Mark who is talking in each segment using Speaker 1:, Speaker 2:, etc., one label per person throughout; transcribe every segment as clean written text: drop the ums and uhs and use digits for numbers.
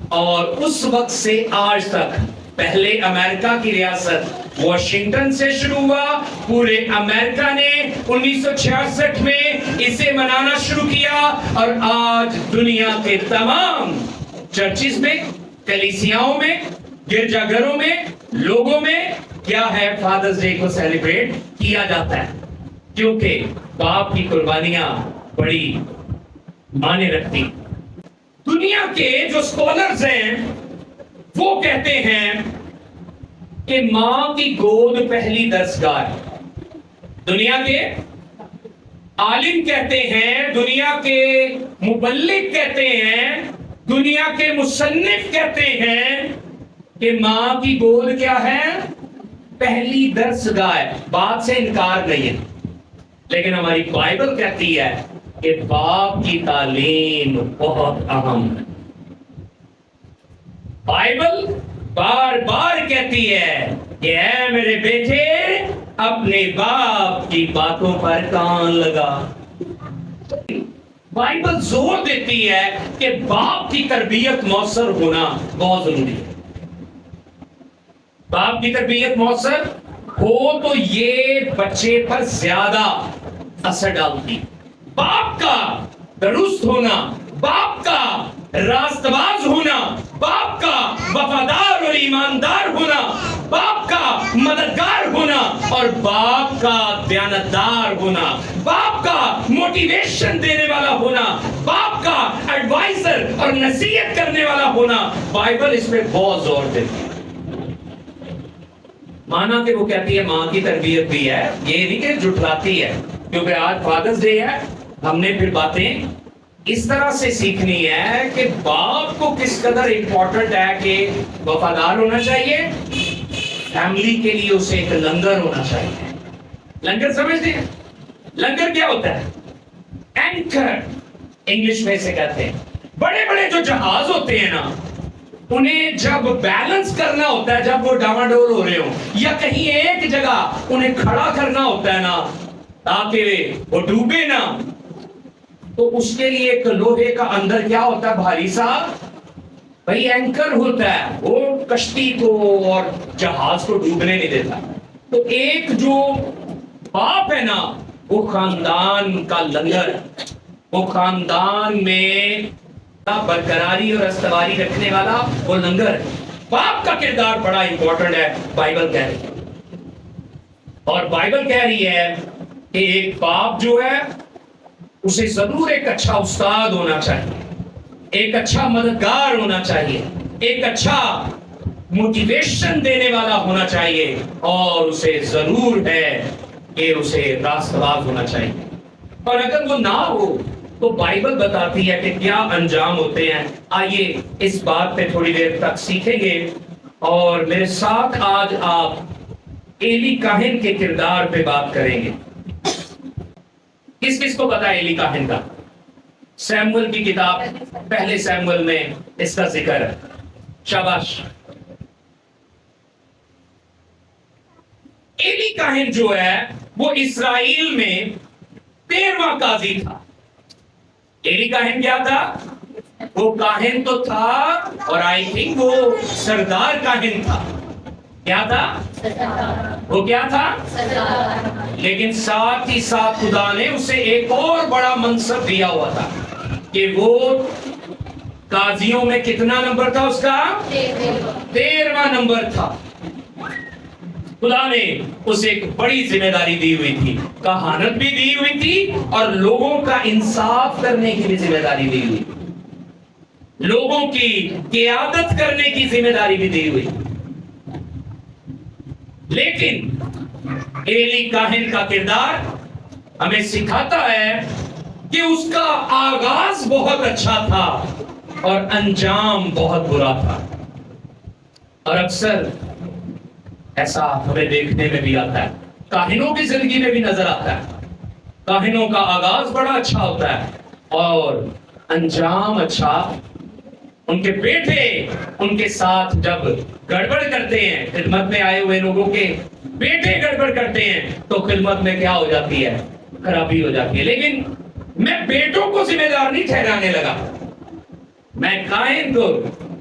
Speaker 1: اور اس وقت سے آج تک پہلے امریکہ کی ریاست واشنگٹن سے شروع ہوا، پورے امریکہ نے 1966 میں اسے منانا شروع کیا، اور آج دنیا کے تمام چرچز میں، کلیسیاؤں میں، گرجا گھروں میں، لوگوں میں کیا ہے، فادرز ڈے کو سیلیبریٹ کیا جاتا ہے، کیونکہ باپ کی قربانیاں بڑی معنی رکھتی۔ دنیا کے جو اسکالرز ہیں وہ کہتے ہیں کہ ماں کی گود پہلی درسگاہ ہے۔ دنیا کے عالم کہتے ہیں، دنیا کے مبلغ کہتے ہیں، دنیا کے مصنف کہتے ہیں کہ ماں کی گود کیا ہے؟ پہلی درسگاہ ہے، بات سے انکار نہیں ہے۔ لیکن ہماری بائبل کہتی ہے کہ باپ کی تعلیم بہت اہم ہے۔ بائبل بار بار کہتی ہے کہ اے میرے بیٹے، اپنے باپ کی باتوں پر کان لگا۔ بائبل زور دیتی ہے کہ باپ کی تربیت مؤثر ہونا بہت ضروری ہے۔ باپ کی تربیت مؤثر ہو تو یہ بچے پر زیادہ اثر ڈالتی۔ باپ کا درست ہونا، باپ کا راست باز ہونا، باپ کا وفادار اور ایماندار ہونا، باپ کا مددگار ہونا، اور باپ کا دیانتدار ہونا، باپ کا موٹیویشن دینے والا ہونا، باپ کا ایڈوائزر اور نصیحت کرنے والا ہونا، بائبل اس میں بہت زور دیتی ہے۔ مانا کہ وہ کہتی ہے ماں کی تربیت بھی ہے، یہ نہیں کہ جھٹلاتی ہے، کیونکہ آج فادرز ڈے ہے، ہم نے پھر باتیں اس طرح سے سیکھنی ہے کہ باپ کو کس قدر امپورٹنٹ ہے کہ وفادار ہونا چاہیے، فیملی کے لیے اسے ایک لنگر ہونا چاہیے۔ لنگر سمجھتے ہیں؟ لنگر کیا ہوتا ہے؟ اینکر انگلش میں سے کہتے ہیں۔ بڑے بڑے جو جہاز ہوتے ہیں نا، انہیں جب بیلنس کرنا ہوتا ہے، جب وہ ڈاواڈول ہو رہے ہوں یا کہیں ایک جگہ انہیں کھڑا کرنا ہوتا ہے نا تاکہ وہ ڈوبے نا، تو اس کے لیے ایک لوہے کا اندر کیا ہوتا ہے، بھاری سا بھائی اینکر ہوتا ہے، وہ کشتی کو اور جہاز کو ڈوبنے نہیں دیتا۔ تو ایک جو باپ ہے نا، وہ خاندان کا لنگر، وہ خاندان میں برقراری اور استواری رکھنے والا وہ لنگر۔ باپ کا کردار بڑا امپورٹنٹ ہے، بائبل کہہ رہی ہے۔ اور بائبل کہہ رہی ہے کہ ایک باپ جو ہے اسے ضرور ایک اچھا استاد ہونا چاہیے، ایک اچھا مددگار ہونا چاہیے، ایک اچھا موٹیویشن دینے والا ہونا چاہیے، اور اسے ضرور ہے کہ اسے راست باز ہونا چاہیے۔ اور اگر وہ نہ ہو تو بائبل بتاتی ہے کہ کیا انجام ہوتے ہیں۔ آئیے اس بات پہ تھوڑی دیر تک سیکھیں گے، اور میرے ساتھ آج آپ ایلی کاہن کے کردار پہ بات کریں گے۔ کس کس کو پتا ہے ایلی کاہن کا؟ سیموئل کی کتاب پہلے سیموئل میں اس کا ذکر ہے۔ شاباش۔ ایلی کاہن جو ہے وہ اسرائیل میں 13واں قاضی تھا۔ ایلی کاہن کیا تھا؟ وہ کاہن تو تھا، اور آئی تھنک وہ سردار کاہن تھا۔ کیا تھا؟ وہ کیا تھا؟ لیکن ساتھ ہی ساتھ خدا نے اسے ایک اور بڑا منصب دیا ہوا تھا کہ وہ قاضیوں میں کتنا نمبر تھا اس کا؟ 13واں نمبر تھا۔ خدا نے اسے ایک بڑی ذمہ داری دی ہوئی تھی، کہانت بھی دی ہوئی تھی، اور لوگوں کا انصاف کرنے کی بھی ذمہ داری دی ہوئی تھی، لوگوں کی قیادت کرنے کی ذمہ داری بھی دی ہوئی۔ لیکن ایلی کاہن کا کردار ہمیں سکھاتا ہے کہ اس کا آغاز بہت اچھا تھا اور انجام بہت برا تھا۔ اور اکثر ایسا ہمیں دیکھنے میں بھی آتا ہے، کاہنوں کی زندگی میں بھی نظر آتا ہے۔ کاہنوں کا آغاز بڑا اچھا ہوتا ہے اور انجام اچھا۔ ان کے بیٹے ان کے ساتھ جب گڑبڑ کرتے ہیں، خدمت میں آئے ہوئے لوگوں کے بیٹے گڑبڑ کرتے ہیں تو خدمت میں کیا ہو جاتی ہے؟ خرابی ہو جاتی ہے۔ لیکن میں بیٹوں کو ذمہ دار نہیں ٹھہرانے لگا، میں کاہن کو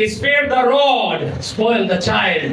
Speaker 1: Spare the rod, spoil the child.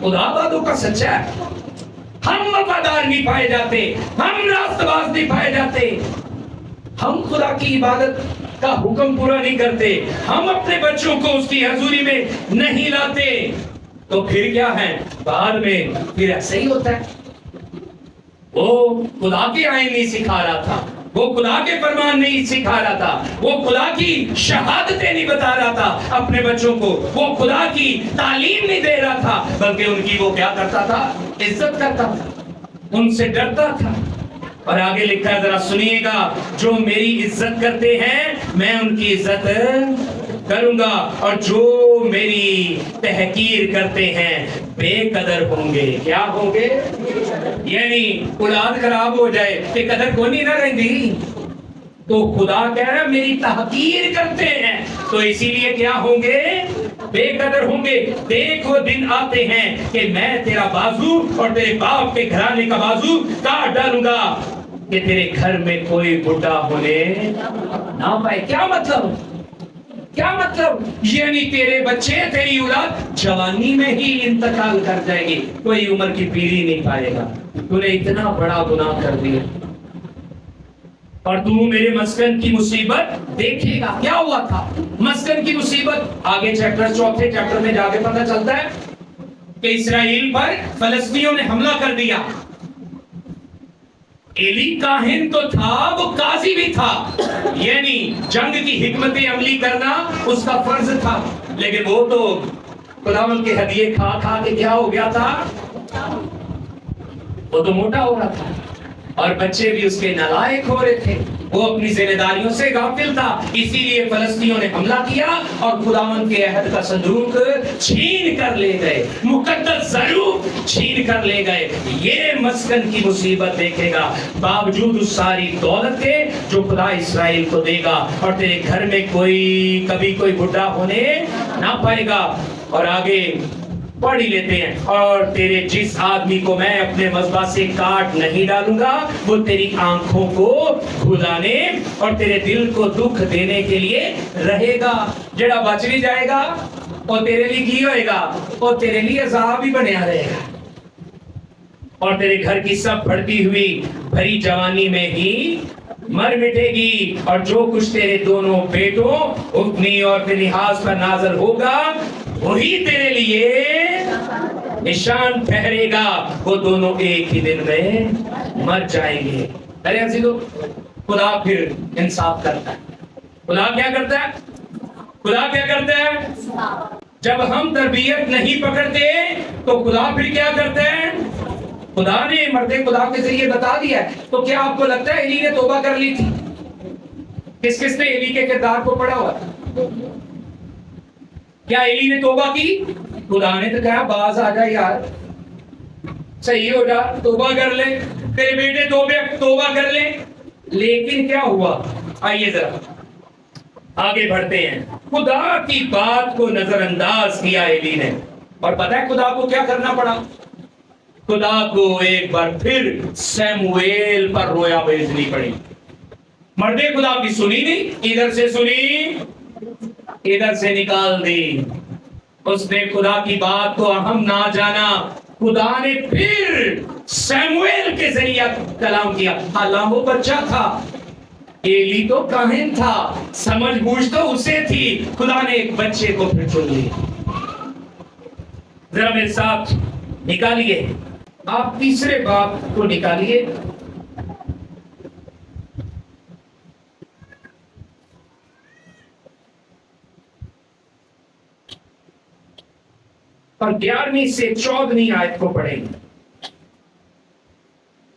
Speaker 1: خدا وعدوں کا سچا ہے. ہم وفادار نہیں پائے جاتے, ہم راست باز نہیں پائے جاتے, ہم خدا کی عبادت کا حکم پورا نہیں کرتے, ہم اپنے بچوں کو اس کی حضوری میں نہیں لاتے, تو پھر کیا ہے؟ بعد میں پھر ایسے ہی ہوتا ہے. وہ خدا کے آئین نہیں سکھا رہا تھا, وہ خدا کے فرمان نہیں سکھا رہا تھا, وہ خدا کی شہادتیں نہیں بتا رہا تھا اپنے بچوں کو, وہ خدا کی تعلیم نہیں دے رہا تھا, بلکہ ان کی وہ کیا کرتا تھا؟ عزت کرتا تھا, ان سے ڈرتا تھا. اور آگے لکھا ہے, ذرا سنیے گا, جو میری عزت کرتے ہیں میں ان کی عزت کروں گا, اور جو میری تحقیر کرتے ہیں بے قدر ہوں گے. کیا ہوں گے؟ یعنی اولاد خراب ہو جائے کہ قدر کو نہیں نہ رہی, تو خدا کہہ رہا ہے میری تحقیر کرتے ہیں, تو اسی لیے کیا ہوں گے؟ بے قدر ہوں گے. دیکھ وہ دن آتے ہیں کہ میں تیرا بازو اور تیرے باپ کے گھرانے کا بازو کاٹ ڈالوں گا کہ تیرے گھر میں کوئی بڈھا ہونے نہ پائے. کیا مطلب؟ کیا مطلب؟ یعنی تیرے بچے, تیری اولاد جوانی میں ہی انتقال کر جائے گی, کوئی عمر کی پیری نہیں پائے گا. تو نے اتنا بڑا گناہ کر دیا, اور تو میرے مسکن کی مصیبت دیکھے گا. کیا ہوا تھا مسکن کی مصیبت؟ آگے چیپٹر, چوتھے چیپٹر میں جا کے پتہ چلتا ہے کہ اسرائیل پر فلسطینیوں نے حملہ کر دیا. ایلی کاہن تو تھا, وہ قاضی بھی تھا, یعنی جنگ کی حکمت عملی کرنا اس کا فرض تھا, لیکن وہ تو خداوند کے ہدیے کھا کھا کے کیا ہو گیا تھا؟ وہ تو موٹا ہو رہا تھا, اور بچے بھی اس کے نالائق ہو رہے تھے, وہ اپنی ذمہ داریوں سے غافل تھا. اسی لیے فلسطینیوں نے حملہ کیا اور خداوند کے عہد کا صندوق چھین کر لے گئے, مقدس ضرور چھین کر لے گئے. یہ مسکن کی مصیبت دیکھے گا, باوجود اس ساری دولت کے جو خدا اسرائیل کو دے گا, اور تیرے گھر میں کوئی کبھی کوئی بڈھا ہونے نہ پائے گا. اور آگے پڑھ ہی لیتے ہیں, اور تیرے جس آدمی کو میں اپنے مذبح سے کاٹ نہیں ڈالوں گا وہ تیری آنکھوں کو کھلانے اور تیرے دل کو دکھ دینے کے لیے رہے گا. جڑا بچ بھی جائے گا اور تیرے لیے کی ہوئے گا, اور تیرے لیے عذاب بھی بنیا رہے گا. اور تیرے گھر کی سب بڑھتی ہوئی بھری جوانی میں ہی مر مٹے گی, اور جو کچھ تیرے دونوں بیٹوں افنی اور فنحاس پر نازل ہوگا وہی تیرے لیے نشان ٹھہرے گا, وہ دونوں ایک ہی دن میں مر جائیں گے. ارے عزیزو, خدا پھر انصاف کرتا ہے. خدا کیا کرتا ہے؟ خدا کیا کرتا ہے؟ جب ہم تربیت نہیں پکڑتے تو خدا پھر کیا کرتا ہے؟ خدا نے مرد خدا کے ذریعے بتا دیا ہے. تو کیا آپ کو لگتا ہے ایلی نے توبہ کر لی تھی؟ کس کس نے ایلی کے کردار کو پڑھا ہوا تھا؟ کیا ایلی نے توبہ کی؟ خدا نے تو کہا باز آ جا یار, صحیح ہو جا, توبہ کر لے, تیرے بیٹے توبہ کر لے. لیکن کیا ہوا؟ آئیے ذرا آگے بڑھتے ہیں. خدا کی بات کو نظر انداز کیا ایلی نے, اور پتہ ہے خدا کو کیا کرنا پڑا؟ خدا کو ایک بار پھر سیمویل پر رویا بھیجنی پڑی. مرد خدا کی سنی نہیں, ادھر سے سنی ادھر سے نکال دی. اس نے خدا کی بات کو اہم نہ جانا. خدا نے پھر سیمویل کے ذریعہ کلام کیا. حالانکہ وہ بچہ تھا, ایلی تو کاہن تھا, سمجھ بوجھ تو اسے تھی. خدا نے ایک بچے کو پھر چن لیا. ذرا میرے ساتھ نکالیے, آپ تیسرے باب کو نکالیے. اور 11ویں سے 14ویں آیت کو پڑھیں گے.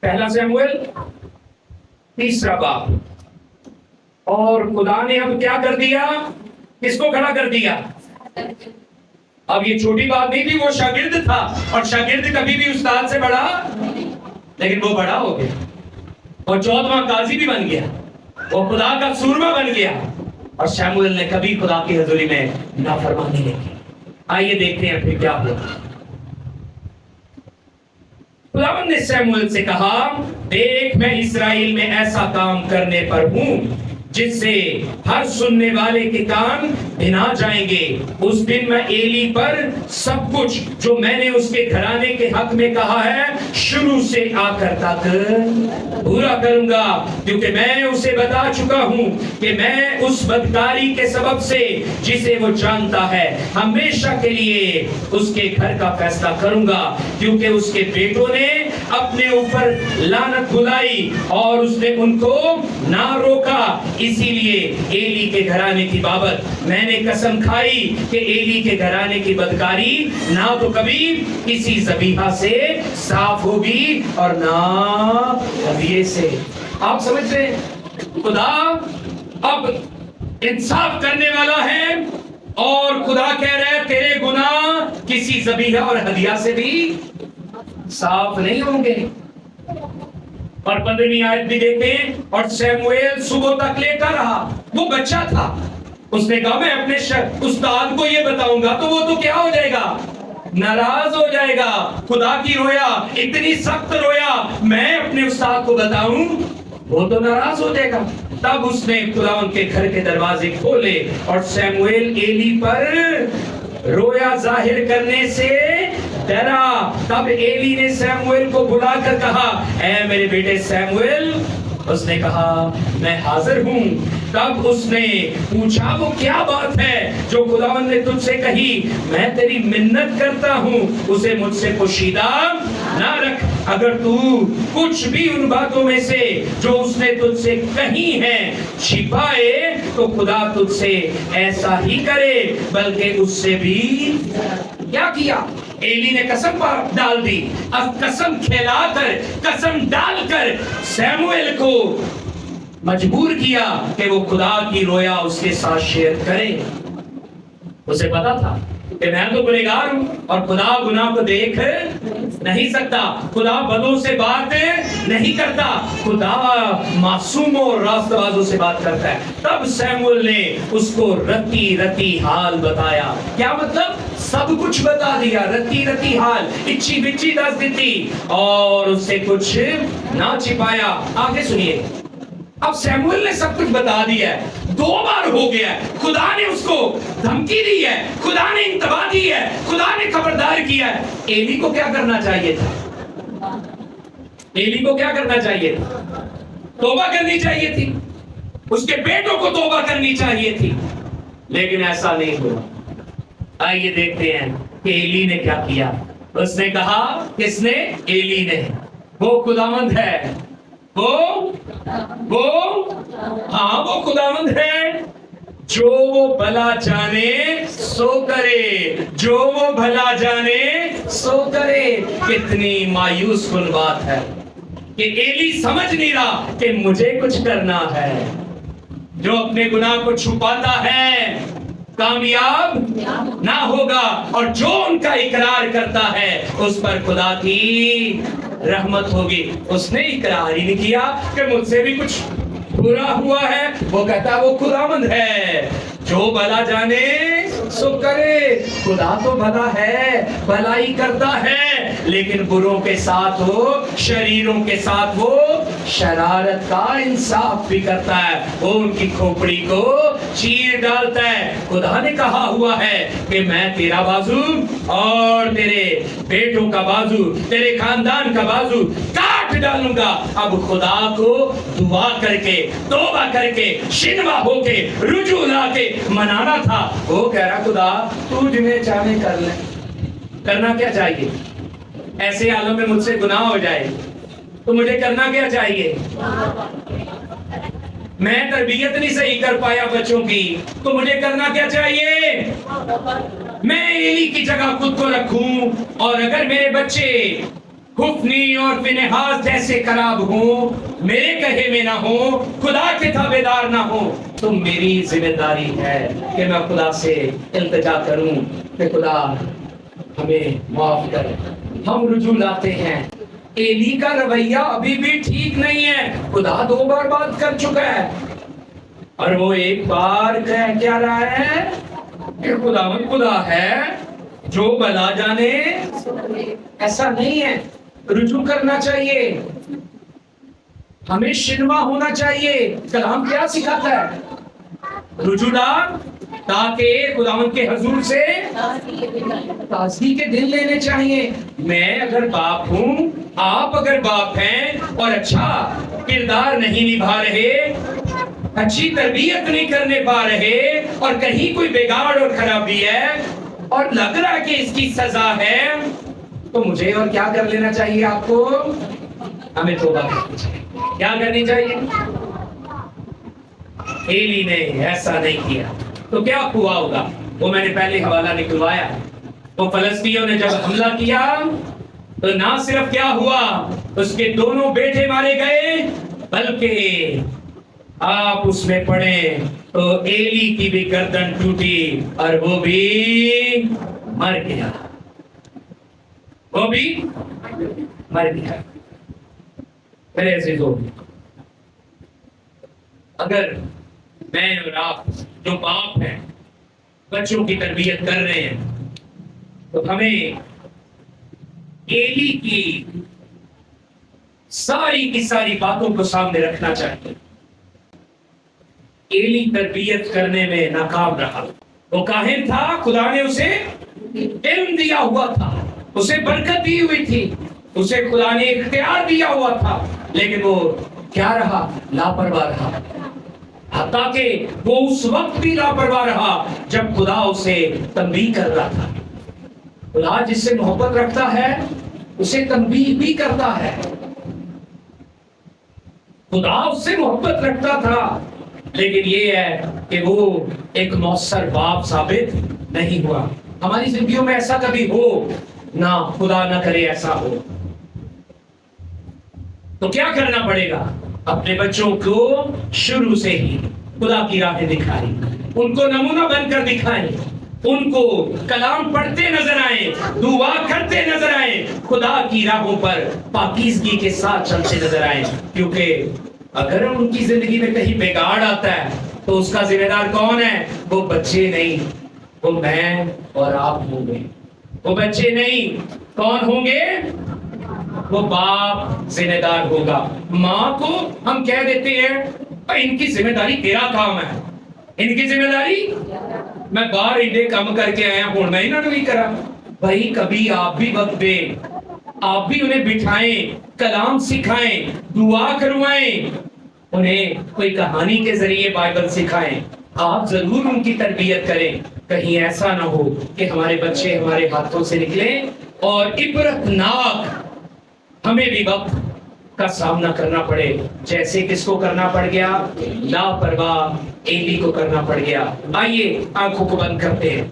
Speaker 1: پہلا سیموئیل تیسرا باب. اور خدا نے اب کیا کر دیا؟ کس کو کھڑا کر دیا؟ اب یہ چھوٹی بات نہیں تھی, وہ شاگرد تھا, اور شاگرد کبھی بھی استاد سے بڑا, لیکن وہ بڑا ہو گیا, اور 14واں قاضی بھی بن گیا, وہ خدا کا سورما بن گیا. اور سیموئیل نے کبھی خدا کی حضوری میں نافرمانی نہیں کی. آئیے دیکھتے ہیں پھر کیا ہوا. خداوند نے سیموئیل سے کہا, دیکھ میں اسرائیل میں ایسا کام کرنے پر ہوں جس سے ہر سننے والے کے کان بنا جائیں گے. اس دن میں ایلی پر سب کچھ جو میں نے اس کے گھرانے کے حق میں کہا ہے شروع سے آ کر تک پورا کروں گا, کیونکہ میں اسے بتا چکا ہوں کہ میں اس بدکاری کے سبب سے جسے وہ جانتا ہے ہمیشہ کے لیے اس کے گھر کا فیصلہ کروں گا, کیونکہ اس کے بیٹوں نے اپنے اوپر لعنت بلائی اور اس نے ان کو نہ روکا. اسی لیے ایلی کے گھرانے کی بابت میں نے قسم کھائی کہ ایلی کے گھرانے کی بدکاری نہ تو کبھی کسی ذبیحہ سے صاف ہوگی اور نہ ہدیے سے. آپ سمجھ رہے ہیں خدا اب انصاف کرنے والا ہے اور خدا کہہ رہا ہے تیرے گناہ کسی ذبیحہ اور ہدیہ سے بھی صاف نہیں ہوں گے. اور 15ویں آیت بھی دیکھیں, اور سیموئیل صبح تک لیٹا رہا, وہ بچہ تھا, اس نے کہا میں اپنے استاد کو یہ بتاؤں گا تو وہ تو کیا ہو جائے گا, ناراض ہو جائے گا. خدا کی رویا اتنی سخت رویا میں اپنے استاد کو بتاؤں وہ تو ناراض ہو جائے گا. تب اس نے خدا ان کے گھر کے دروازے کھولے اور سیموئیل ایلی پر رویا ظاہر کرنے سے ڈرا. تب ایلی نے سیموئیل کو بلا کر کہا اے میرے بیٹے سیموئیل. اس نے کہا میں حاضر ہوں. تب اس نے پوچھا وہ کیا بات ہے جو خداوند نے تجھ سے کہی, میں تیری منت کرتا ہوں اسے مجھ سے پوشیدہ نہ رکھ. اگر تو کچھ بھی ان باتوں میں سے جو اس نے تجھ سے کہی ہیں چھپائے تو خدا تجھ سے ایسا ہی کرے, بلکہ اس سے بھی کیا کیا. ایلی نے قسم ڈال دی. اب قسم کھلا کر قسم ڈال کر سیموئیل کو مجبور کیا کہ وہ خدا کی رویا اس کے ساتھ شیئر کرے. اسے پتا تھا کہ میں تو گنہگار ہوں اور خدا گناہ کو دیکھ نہیں سکتا, خدا بدوں سے بات نہیں کرتا, خدا معصوموں اور راست بازوں سے بات کرتا ہے. تب سیموئیل نے اس کو رتی رتی حال بتایا. کیا مطلب؟ سب کچھ بتا دیا, رتی رتی حال, اچھی بچی دس دیتی اور اس سے کچھ نہ چھپایا. آگے سنیے, اب سیموئیل نے سب کچھ بتا دیا ہے, 2 بار ہو گیا ہے, خدا نے اس کو دھمکی دی ہے, خدا نے انتباہ دی ہے, خدا نے خبردار کیا ہے. ایلی کو کیا کرنا چاہیے تھا؟ ایلی کو کیا کرنا چاہیے تھا؟ توبہ کرنی چاہیے تھی, اس کے بیٹوں کو توبہ کرنی چاہیے تھی, لیکن ایسا نہیں ہوا. آئیے دیکھتے ہیں کہ ایلی نے کیا کیا. اس نے کہا, کس نے؟ ایلی نے. وہ خداوند ہے, وہ خداوند ہے جو وہ بھلا جانے سو کرے, جو وہ بھلا جانے سو کرے. کتنی مایوس کن بات ہے کہ ایلی سمجھ نہیں رہا کہ مجھے کچھ کرنا ہے. جو اپنے گناہ کو چھپاتا ہے کامیاب نہ ہوگا, اور جو ان کا اقرار کرتا ہے اس پر خدا کی رحمت ہوگی. اس نے اقرار ہی نہیں کیا کہ مجھ سے بھی کچھ برا ہوا ہے, وہ کہتا وہ خداوند ہے جو بھلا جانے سو کرے. خدا تو بھلا ہے, بھلائی کرتا ہے, لیکن بروں کے ساتھ وہ, شریروں کے ساتھ وہ شرارت کا انصاف بھی کرتا ہے, وہ ان کی کھوپڑی کو چیر ڈالتا ہے. خدا نے کہا ہوا ہے کہ میں تیرا بازو اور تیرے بیٹوں کا بازو, تیرے خاندان کا بازو کاٹ ڈالوں گا. اب خدا کو دعا کر کے, توبہ کر کے, شنوا ہو کے, رجوع لا کے منانا تھا. وہ کہہ رہا خدا تو جنہیں چاہے کر لے. کرنا کیا چاہیے؟ ایسے حالوں میں مجھ سے گناہ ہو جائے تو مجھے کرنا کیا چاہیے؟ میں تربیت نہیں صحیح کر پایا بچوں کی تو مجھے کرنا کیا چاہیے؟ میں ایلی کی جگہ خود کو رکھوں, اور اگر میرے بچے خفنی اور فنحاس جیسے خراب ہوں, میرے کہے میں نہ ہوں, خدا کے تابعدار نہ ہوں, تو میری ذمہ داری ہے کہ میں خدا سے التجا کروں کہ خدا ہمیں معاف کرے. ہم رجوع لاتے ہیں. ایلی کا رویہ ابھی بھی ٹھیک نہیں ہے. خدا 2 بار بات کر چکا ہے اور وہ ایک بار کہہ کیا رہا ہے کہ خدا ہے جو بھلا جانے. ایسا نہیں ہے, رجوع کرنا چاہیے, ہمیں شنوا ہونا چاہیے. کلام کیا سکھاتا ہے؟ رجوع لا تاکہ خداوند کے حضور سے تازگی کے دل لینے چاہیے. میں اگر باپ ہوں، آپ اگر باپ ہیں اور اچھا کردار نہیں نبھا رہے، اچھی تربیت نہیں کرنے پا رہے، اور کہیں کوئی بگاڑ اور خرابی ہے اور لگ رہا کہ اس کی سزا ہے، تو مجھے اور کیا کر لینا چاہیے؟ آپ کو ہمیں توبہ کرنی چاہیے. کیا کرنی چاہیے؟ ایلی نے ایسا نہیں کیا تو کیا ہوا ہوگا؟ وہ میں نے پہلے حوالہ نکلوایا. وہ فلسطینیوں نے جب حملہ کیا تو نہ صرف کیا ہوا اس کے دونوں بیٹے مارے گئے، بلکہ آپ اس میں پڑھیں تو ایلی کی بھی گردن ٹوٹی اور وہ بھی مر گیا. وہ بھی مر گیا. میرے عزیزو، اگر میں اور آپ جو باپ ہیں بچوں کی تربیت کر رہے ہیں تو ہمیں ایلی کی ساری باتوں کو سامنے رکھنا چاہیے. ایلی تربیت کرنے میں ناکام رہا. وہ کاہن تھا، خدا نے اسے علم دیا ہوا تھا، اسے برکت دی ہوئی تھی، اسے خدا نے اختیار دیا ہوا تھا، لیکن وہ کیا رہا؟ لاپرواہ رہا. حتیٰ کہ وہ اس وقت بھی لاپرواہ رہا جب خدا اسے تنبیہ کر رہا تھا. خدا جس سے محبت رکھتا ہے اسے تنبیہ بھی کرتا ہے. خدا اس سے محبت رکھتا تھا، لیکن یہ ہے کہ وہ ایک مؤثر باپ ثابت نہیں ہوا. ہماری زندگیوں میں ایسا کبھی ہو نہ، خدا نہ کرے ایسا ہو، تو کیا کرنا پڑے گا؟ اپنے بچوں کو شروع سے ہی خدا کی راہیں دکھائیں، ان کو نمونہ بن کر دکھائیں، ان کو کلام پڑھتے نظر آئیں، دعا کرتے نظر آئیں، خدا کی راہوں پر پاکیزگی کے ساتھ چلتے نظر آئیں. کیونکہ اگر ان کی زندگی میں کہیں بگاڑ آتا ہے تو اس کا ذمہ دار کون ہے؟ وہ بچے نہیں، وہ میں اور آپ ہوں گے. وہ بچے نہیں، کون ہوں گے؟ وہ باپ ذمہ دار ہوگا. ماں کو ہم کہہ دیتے ہیں ان کی ذمہ داری تیرا کام ہے، ان کی ذمہ داری، میں باہر انڈے کم کر کے آیا ہوں، میں انہوں نے نہیں کرا. بھائی کبھی آپ بھی وقت دیں، آپ بھی انہیں بٹھائیں، کلام سکھائیں، دعا کروائیں، انہیں کوئی کہانی کے ذریعے بائبل سکھائیں. آپ ضرور ان کی تربیت کریں. کہیں ایسا نہ ہو کہ ہمارے بچے ہمارے ہاتھوں سے نکلیں اور عبرتناک ہمیں بھی وقت کا سامنا کرنا پڑے جیسے کس کو کرنا پڑ گیا؟ لاپرواہ ایلی کو کرنا پڑ گیا. آئیے آنکھوں کو بند کرتے ہیں،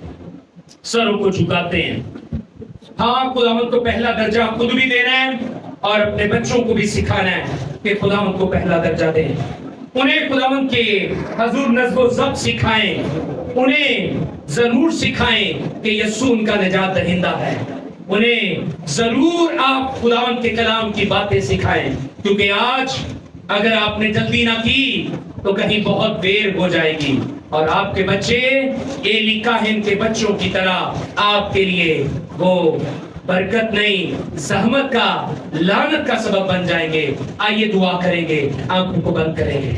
Speaker 1: سروں کو جھکاتے ہیں. ہاں، خداوند کو پہلا درجہ خود بھی دینا ہے اور اپنے بچوں کو بھی سکھانا ہے کہ خداوند کو پہلا درجہ دیں. انہیں خداوند کے حضور نظم و ضبط سکھائیں، انہیں ضرور سکھائیں کہ یسوع ان کا نجات دہندہ ہے. انہیں ضرور آپ خداوند کے کلام کی باتیں سکھائیں، کیونکہ آج اگر آپ نے جلدی نہ کی تو کہیں بہت دیر ہو جائے گی اور آپ کے بچے ایلی کاہن کے بچوں کی طرح آپ کے لیے وہ برکت نہیں، زحمت کا، لعنت کا سبب بن جائیں گے. آئیے دعا کریں گے، آنکھوں کو بند کریں گے.